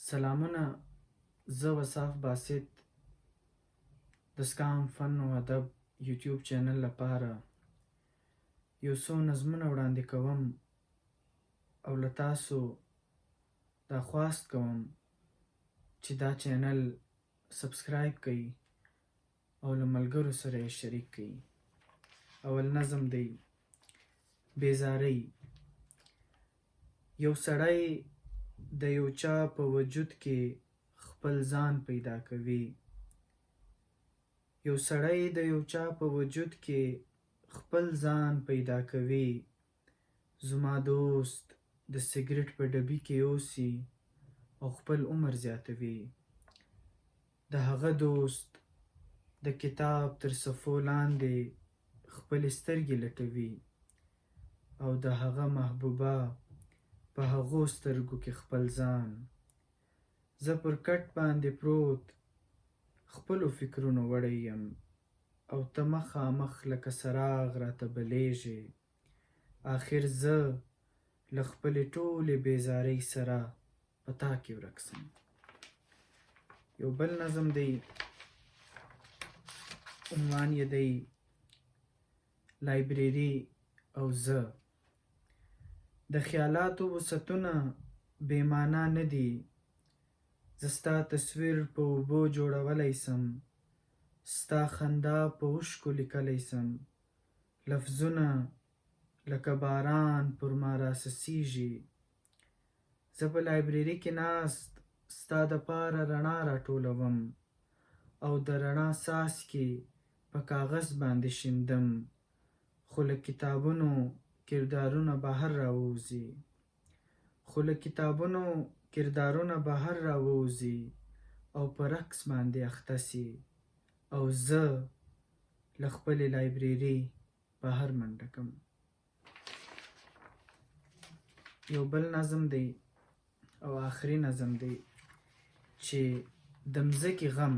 سلامونه، زه وصاف باسط د سکام فن و ادب یوټیوب چینل لپاره یو څو نظمونه وړاندې کوم او له تاسو دا خواست کوم چې دا چینل سبسکرایب کړئ او له ملګرو سره یې شریک کړئ. اول نظم دی: بیزارۍ. یو سړی د یو چا په وجود کې خپل ځان پیدا کوي. یو سړی د یو چا په وجود کې خپل ځان پیدا کوي. زما دوست د سګرټ په ډبي کې اوسي او خپل عمر زیاتوي. د هغه دوست د کتاب تر صفحو لاندې خپلې سترګې لټوي او د هغه محبوبه په هغو سترګو کې خپل ځان. زه پر کټ باندې پروت خپلو فکرونو وړی یم او ته مخامخ لکه څراغ راته بلیږې. آخر زه له خپلې ټولې بیزارۍ سره په تا کې ورک سم. یو بل نظم دی، عنوان یې دی لایبرري او زه. د خیالاتو وسعتونه بې معنا نه دي. زه ستا تصویر په اوبو جوړولی سم، ستا خندا په اوښکو لیکلی سم. لفظونه لکه باران پر ما راڅڅېږي. زه په لایبرري کې ناست ستا دپاره رڼا راټولوم او د رڼا څاڅکي په کاغذ باندې شیندم. خو له کتابونو کردارونه بهر راووځي. او په رقص باندې اخته سي او زه له خپلې لایبرري بهر منډه کم. یو بل نظم دی او آخري نظم دی چې د مځکې غم.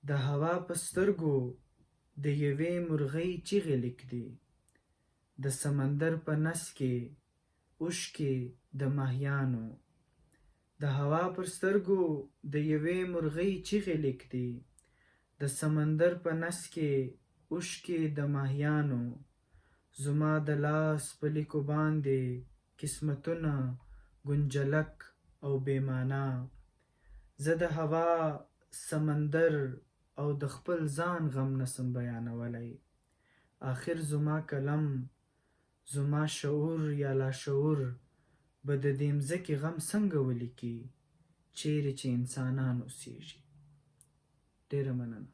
د هوا په سترګو د یوې مرغۍ چیغې لیکدي. د سمندر په نس کې اوښکې د ماهیانو. د هوا پر سترګو د یوې مرغۍ چیغې لیکدي. د سمندر په نس کې اوښکې د ماهیانو. زما د لاس په لیکو باندې قسمتونه ګنجلک او بې معنا. زه د هوا، سمندر او د خپل ځان غم نسم بیانولی. آخر زما قلم، زما شعور یا لاشعور به د دې مځکې غم څنګه ولیکي چیرې چې انسانان اوسیږي. ډېره مننه.